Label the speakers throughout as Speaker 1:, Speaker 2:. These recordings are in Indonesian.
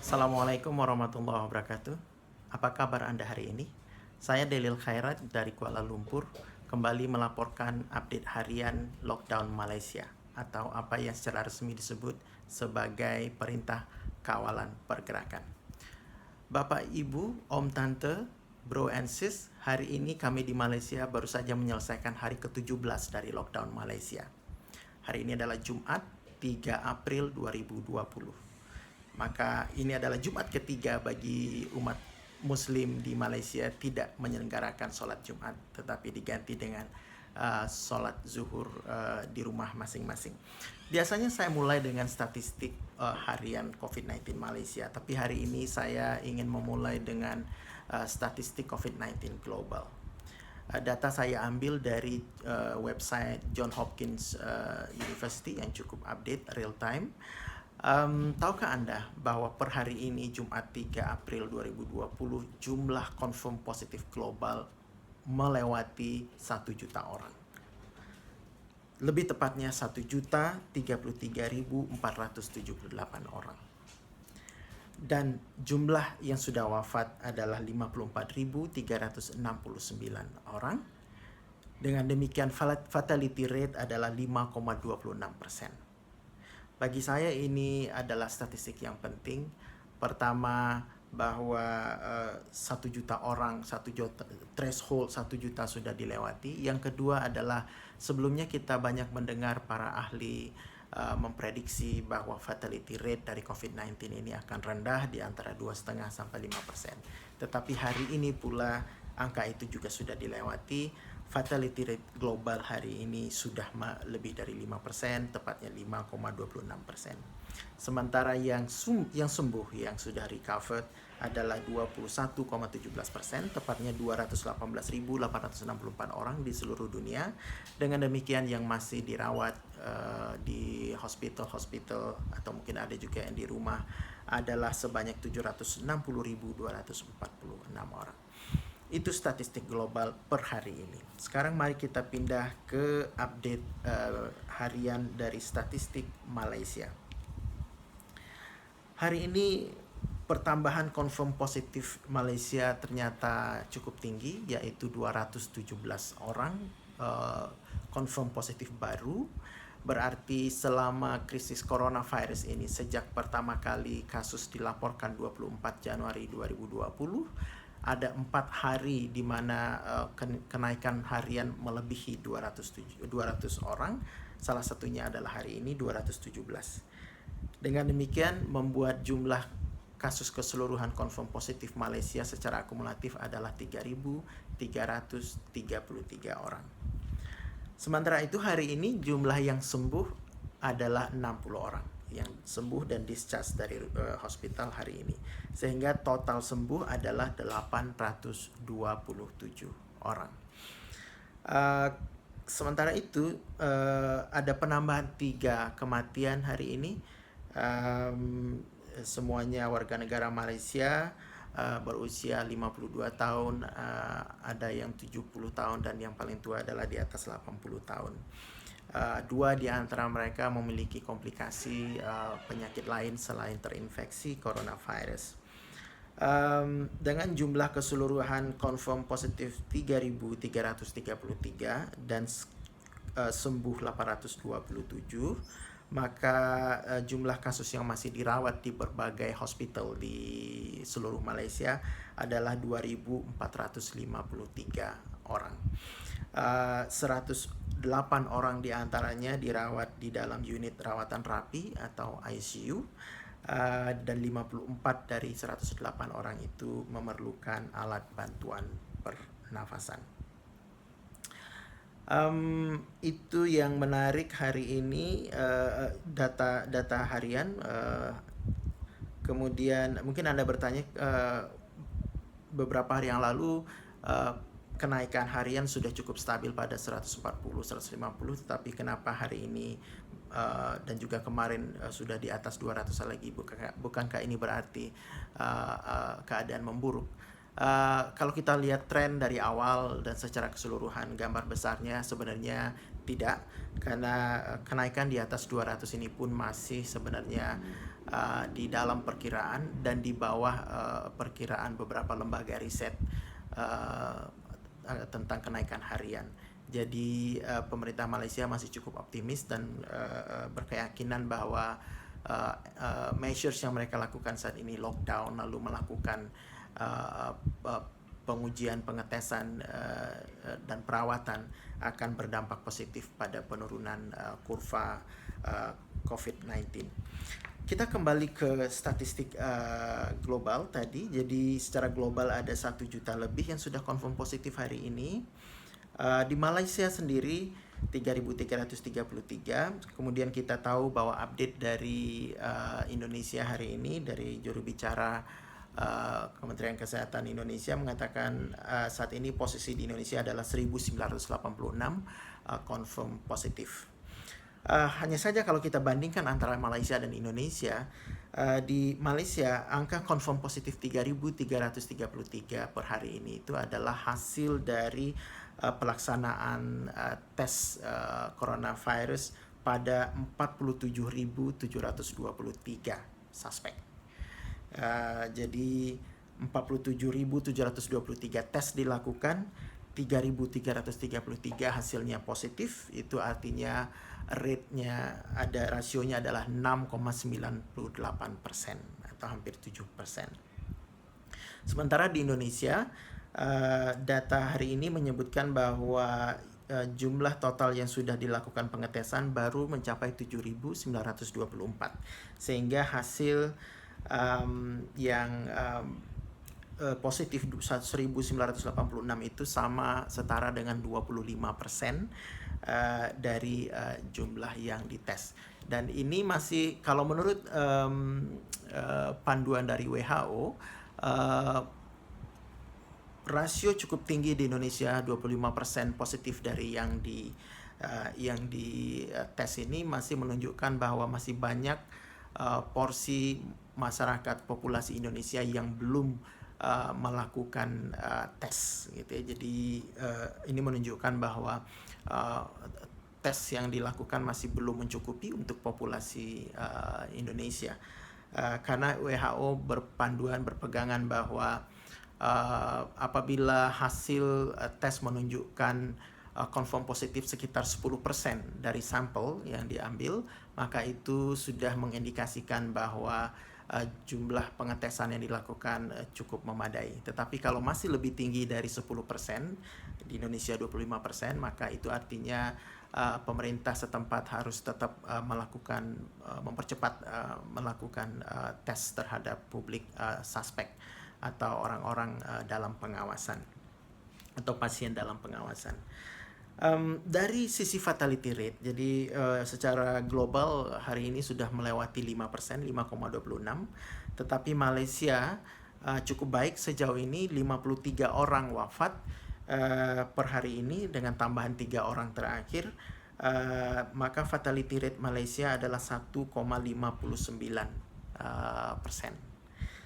Speaker 1: Assalamualaikum warahmatullahi wabarakatuh. Apa kabar Anda hari ini? Saya Delil Khairat dari Kuala Lumpur, kembali melaporkan update harian lockdown Malaysia atau apa yang secara resmi disebut sebagai Perintah Kawalan Pergerakan. Bapak, Ibu, Om, Tante, Bro and Sis, hari ini kami di Malaysia baru saja menyelesaikan hari ke-17 dari lockdown Malaysia. Hari ini adalah Jumat 3 April 2020. Maka ini adalah Jumat ketiga bagi umat Muslim di Malaysia tidak menyelenggarakan sholat Jumat, tetapi diganti dengan sholat zuhur di rumah masing-masing. Biasanya saya mulai dengan statistik harian COVID-19 Malaysia, tapi hari ini saya ingin memulai dengan statistik COVID-19 global. Data saya ambil dari website Johns Hopkins University yang cukup update real time. Tahukah Anda bahwa per hari ini Jumat 3 April 2020 jumlah confirm positif global melewati 1 juta orang. Lebih tepatnya 1.033.478 orang. Dan jumlah yang sudah wafat adalah 54.369 orang. Dengan demikian fatality rate adalah 5,26%. Bagi saya ini adalah statistik yang penting. Pertama, bahwa 1 juta orang, 1 juta threshold 1 juta sudah dilewati. Yang kedua adalah sebelumnya kita banyak mendengar para ahli memprediksi bahwa fatality rate dari COVID-19 ini akan rendah di antara 2,5 sampai 5%. Tetapi hari ini pula angka itu juga sudah dilewati. Fatality rate global hari ini sudah lebih dari 5%, tepatnya 5,26%. Sementara yang sembuh, yang sudah recovered adalah 21,17%, tepatnya 218.864 orang di seluruh dunia. Dengan demikian yang masih dirawat di hospital atau mungkin ada juga yang di rumah adalah sebanyak 760.246 orang. Itu statistik global per hari ini. Sekarang mari kita pindah ke update harian dari statistik Malaysia. Hari ini pertambahan confirm positif Malaysia ternyata cukup tinggi, yaitu 217 orang confirm positif baru. Berarti selama krisis coronavirus ini, sejak pertama kali kasus dilaporkan 24 Januari 2020, ada 4 hari di mana kenaikan harian melebihi 200 orang. Salah satunya adalah hari ini 217. Dengan demikian membuat jumlah kasus keseluruhan confirm positif Malaysia secara akumulatif adalah 3.333 orang. Sementara itu hari ini jumlah yang sembuh adalah 60 orang yang sembuh dan discharge dari hospital hari ini. Sehingga total sembuh adalah 827 orang. Sementara itu ada penambahan 3 kematian hari ini. Semuanya warga negara Malaysia berusia 52 tahun, ada yang 70 tahun dan yang paling tua adalah di atas 80 tahun. 2 di antara mereka memiliki komplikasi penyakit lain selain terinfeksi coronavirus. Dengan jumlah keseluruhan confirm positif 3.333 dan sembuh 827, maka jumlah kasus yang masih dirawat di berbagai hospital di seluruh Malaysia adalah 2.453 orang. 108 orang diantaranya dirawat di dalam unit rawatan rapi atau ICU, dan 54 dari 108 orang itu memerlukan alat bantuan pernafasan. Itu yang menarik hari ini, data harian. Kemudian mungkin Anda bertanya, beberapa hari yang lalu kenaikan harian sudah cukup stabil pada 140-150, tetapi kenapa hari ini dan juga kemarin sudah di atas 200 lagi? Bukankah ini berarti keadaan memburuk? Kalau kita lihat tren dari awal dan secara keseluruhan, gambar besarnya sebenarnya tidak, karena kenaikan di atas 200 ini pun masih sebenarnya di dalam perkiraan dan di bawah perkiraan beberapa lembaga riset uh, tentang kenaikan harian. Jadi pemerintah Malaysia masih cukup optimis dan berkeyakinan bahwa measures yang mereka lakukan saat ini, lockdown, lalu melakukan pengujian, pengetesan dan perawatan, akan berdampak positif pada penurunan kurva COVID-19. Kita kembali ke statistik global tadi. Jadi secara global ada 1 juta lebih yang sudah confirm positif hari ini. Di Malaysia sendiri 3.333. Kemudian kita tahu bahwa update dari Indonesia hari ini dari juru bicara Kementerian Kesehatan Indonesia mengatakan saat ini posisi di Indonesia adalah 1.986 confirm positif. Hanya saja kalau kita bandingkan antara Malaysia dan Indonesia, di Malaysia angka confirm positif 3.333 per hari ini itu adalah hasil dari pelaksanaan tes coronavirus pada 47.723 suspek. Jadi 47.723 tes dilakukan, 3.333 hasilnya positif. Itu artinya rate-nya rasionya adalah 6,98% atau hampir 7%. Sementara di Indonesia, data hari ini menyebutkan bahwa jumlah total yang sudah dilakukan pengetesan baru mencapai 7.924, sehingga hasil yang positif 1.986 itu setara dengan 25% dari jumlah yang dites. Dan ini masih, kalau menurut panduan dari WHO, rasio cukup tinggi di Indonesia, 25% positif dari yang di tes ini masih menunjukkan bahwa masih banyak porsi masyarakat populasi Indonesia yang belum melakukan tes gitu ya. Jadi ini menunjukkan bahwa tes yang dilakukan masih belum mencukupi untuk populasi Indonesia, karena WHO berpegangan bahwa apabila hasil tes menunjukkan confirm positif sekitar 10% dari sampel yang diambil, maka itu sudah mengindikasikan bahwa jumlah pengetesan yang dilakukan cukup memadai. Tetapi kalau masih lebih tinggi dari 10%, di Indonesia 25%, maka itu artinya pemerintah setempat harus tetap mempercepat melakukan tes terhadap publik suspek atau orang-orang dalam pengawasan atau pasien dalam pengawasan. Dari sisi fatality rate, jadi secara global hari ini sudah melewati 5%, 5,26, tetapi Malaysia cukup baik sejauh ini, 53 orang wafat per hari ini dengan tambahan 3 orang terakhir, maka fatality rate Malaysia adalah 1,59%.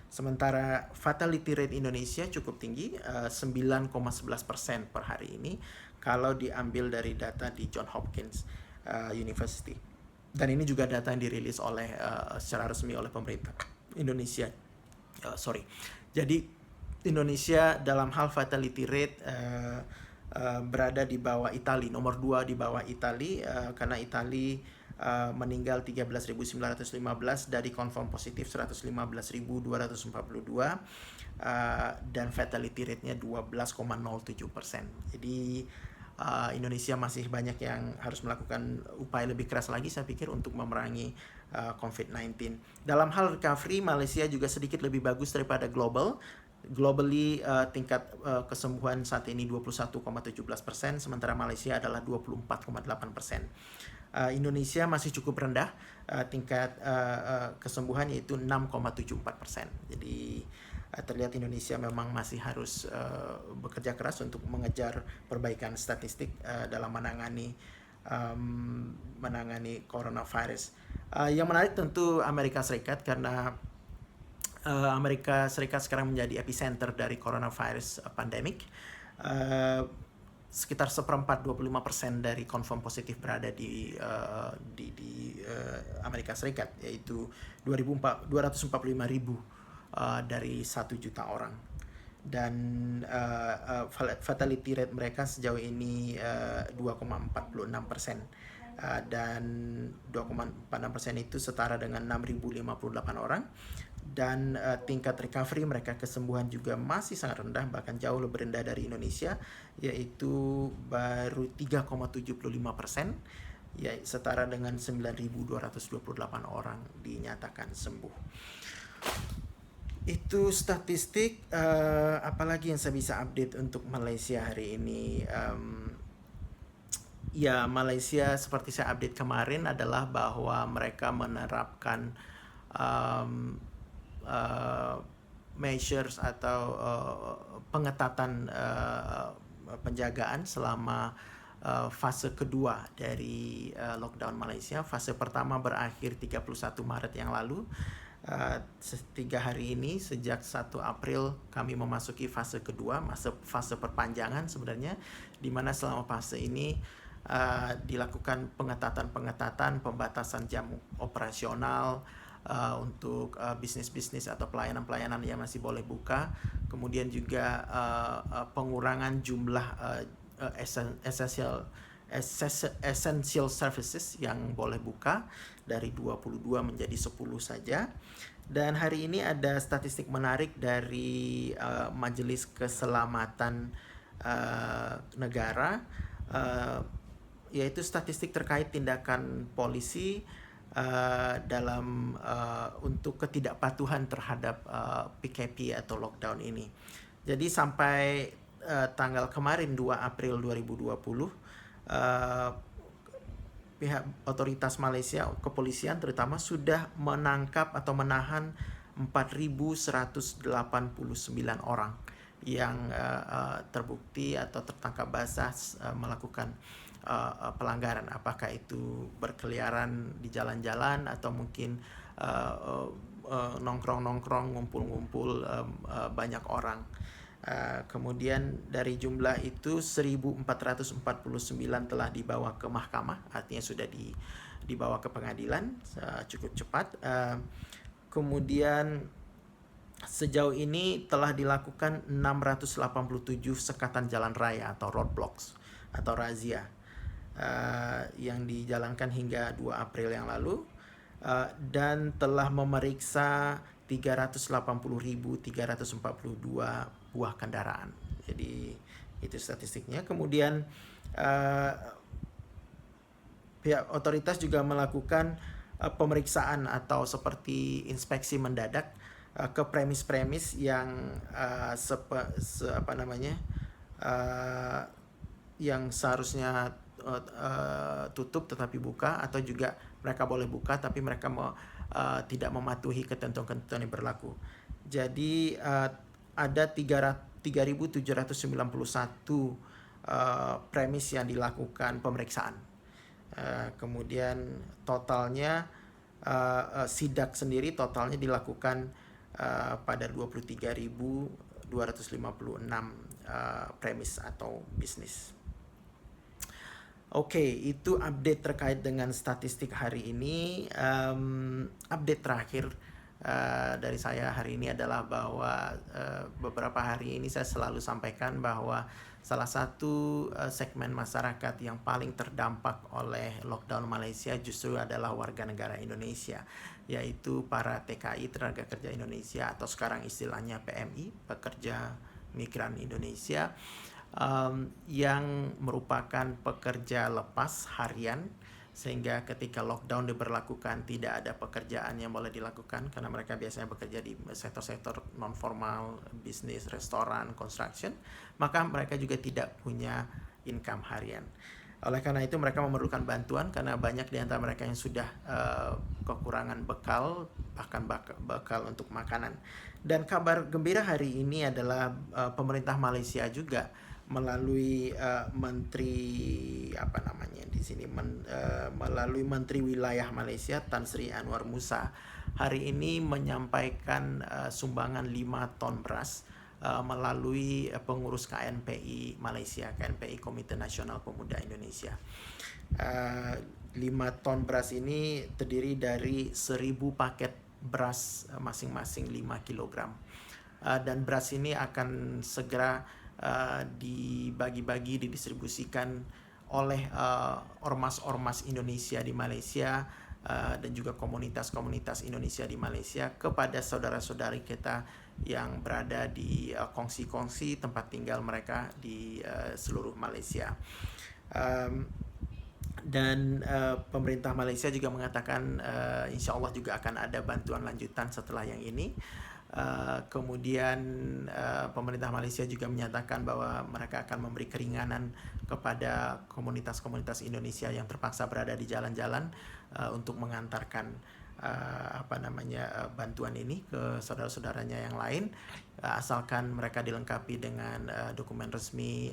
Speaker 1: Sementara fatality rate Indonesia cukup tinggi, 9,11% per hari ini kalau diambil dari data di Johns Hopkins University. Dan ini juga data yang dirilis secara resmi oleh pemerintah Indonesia. Jadi Indonesia dalam hal fatality rate berada di bawah Italia, nomor 2 di bawah Italia, karena Italia meninggal 13.915 dari confirm positif 115.242, dan fatality rate-nya 12,07%. Jadi Indonesia masih banyak yang harus melakukan upaya lebih keras lagi, saya pikir, untuk memerangi COVID-19. Dalam hal recovery, Malaysia juga sedikit lebih bagus daripada globally. Tingkat kesembuhan saat ini 21,17%, sementara Malaysia adalah 24,8%. Indonesia masih cukup rendah, tingkat kesembuhan yaitu 6,74%. Jadi terlihat Indonesia memang masih harus bekerja keras untuk mengejar perbaikan statistik dalam menangani coronavirus. Yang menarik tentu Amerika Serikat, karena Amerika Serikat sekarang menjadi epicenter dari coronavirus pandemic. sekitar seperempat 25% dari confirm positif berada di Amerika Serikat, yaitu 245.000 dari 1 juta orang. Dan fatality rate mereka sejauh ini 2,46%. Dan 2,46% itu setara dengan 6.058 orang. Dan tingkat recovery mereka, kesembuhan juga masih sangat rendah, bahkan jauh lebih rendah dari Indonesia, yaitu baru 3,75%, ya setara dengan 9.228 orang dinyatakan sembuh. Itu statistik. Apalagi yang saya bisa update untuk Malaysia hari ini? Ya, Malaysia seperti saya update kemarin adalah bahwa mereka menerapkan measures atau pengetatan penjagaan selama fase kedua dari lockdown Malaysia. Fase pertama berakhir 31 Maret yang lalu. 3 hari ini sejak 1 April kami memasuki fase kedua, fase perpanjangan sebenarnya, di mana selama fase ini dilakukan pengetatan, pembatasan jam operasional untuk bisnis-bisnis atau pelayanan-pelayanan yang masih boleh buka. Kemudian juga pengurangan jumlah essential services yang boleh buka dari 22 menjadi 10 saja. Dan hari ini ada statistik menarik dari Majelis Keselamatan Negara, yaitu statistik terkait tindakan polisi dalam untuk ketidakpatuhan terhadap PKP atau lockdown ini. Jadi sampai tanggal kemarin 2 April 2020, pihak otoritas Malaysia, kepolisian terutama, sudah menangkap atau menahan 4.189 orang yang terbukti atau tertangkap basah melakukan pelanggaran, apakah itu berkeliaran di jalan-jalan atau mungkin nongkrong-nongkrong, ngumpul-ngumpul banyak orang. Kemudian dari jumlah itu 1.449 telah dibawa ke mahkamah, artinya sudah dibawa ke pengadilan cukup cepat. Kemudian sejauh ini telah dilakukan 687 sekatan jalan raya atau roadblocks atau razia yang dijalankan hingga 2 April yang lalu, dan telah memeriksa 380.342 buah kendaraan. Jadi itu statistiknya. Kemudian pihak otoritas juga melakukan pemeriksaan atau seperti inspeksi mendadak ke premis-premis yang yang seharusnya tutup tetapi buka, atau juga mereka boleh buka tapi mereka tidak mematuhi ketentuan-ketentuan yang berlaku. Jadi ada 3.791 premis yang dilakukan pemeriksaan. Kemudian totalnya sidak sendiri totalnya dilakukan pada 23.256 premis atau bisnis. Oke, itu update terkait dengan statistik hari ini. Update terakhir dari saya hari ini adalah bahwa beberapa hari ini saya selalu sampaikan bahwa salah satu segmen masyarakat yang paling terdampak oleh lockdown Malaysia justru adalah warga negara Indonesia, yaitu para TKI, tenaga kerja Indonesia, atau sekarang istilahnya PMI, pekerja migran Indonesia, yang merupakan pekerja lepas harian, sehingga ketika lockdown diberlakukan tidak ada pekerjaan yang boleh dilakukan karena mereka biasanya bekerja di sektor-sektor non formal, bisnis, restoran, construction, maka mereka juga tidak punya income harian. Oleh karena itu mereka memerlukan bantuan karena banyak di antara mereka yang sudah kekurangan bekal, bahkan bekal untuk makanan. Dan kabar gembira hari ini adalah pemerintah Malaysia juga melalui melalui Menteri Wilayah Malaysia Tan Sri Anwar Musa hari ini menyampaikan sumbangan 5 ton beras melalui pengurus KNPI Malaysia, KNPI Komite Nasional Pemuda Indonesia. 5 ton beras ini terdiri dari 1.000 paket beras masing-masing 5 kilogram. Dan beras ini akan segera dibagi-bagi, didistribusikan oleh ormas-ormas Indonesia di Malaysia dan juga komunitas-komunitas Indonesia di Malaysia kepada saudara-saudari kita yang berada di kongsi-kongsi tempat tinggal mereka di seluruh Malaysia. Dan pemerintah Malaysia juga mengatakan insya Allah juga akan ada bantuan lanjutan setelah yang ini. Kemudian pemerintah Malaysia juga menyatakan bahwa mereka akan memberi keringanan kepada komunitas-komunitas Indonesia yang terpaksa berada di jalan-jalan untuk mengantarkan bantuan ini ke saudara-saudaranya yang lain, asalkan mereka dilengkapi dengan dokumen resmi,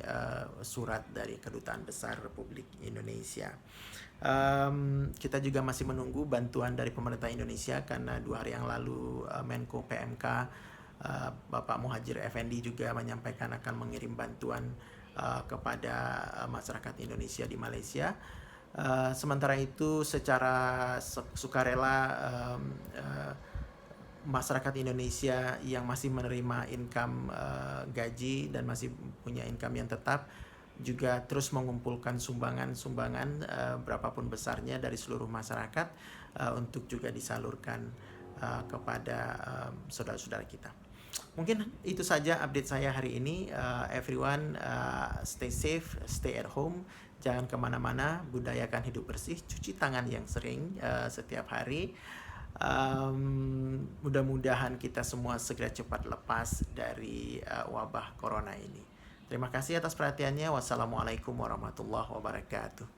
Speaker 1: surat dari Kedutaan Besar Republik Indonesia. Kita juga masih menunggu bantuan dari pemerintah Indonesia karena 2 hari yang lalu Menko PMK Bapak Muhajir Effendi juga menyampaikan akan mengirim bantuan kepada masyarakat Indonesia di Malaysia. Sementara itu secara sukarela masyarakat Indonesia yang masih menerima income gaji dan masih punya income yang tetap juga terus mengumpulkan sumbangan berapapun besarnya dari seluruh masyarakat untuk juga disalurkan kepada saudara-saudara kita. Mungkin itu saja update saya hari ini. Everyone stay safe, stay at home, jangan kemana-mana, budayakan hidup bersih, cuci tangan yang sering setiap hari. Mudah-mudahan kita semua segera cepat lepas dari wabah corona ini. Terima kasih atas perhatiannya. Wassalamualaikum warahmatullahi wabarakatuh.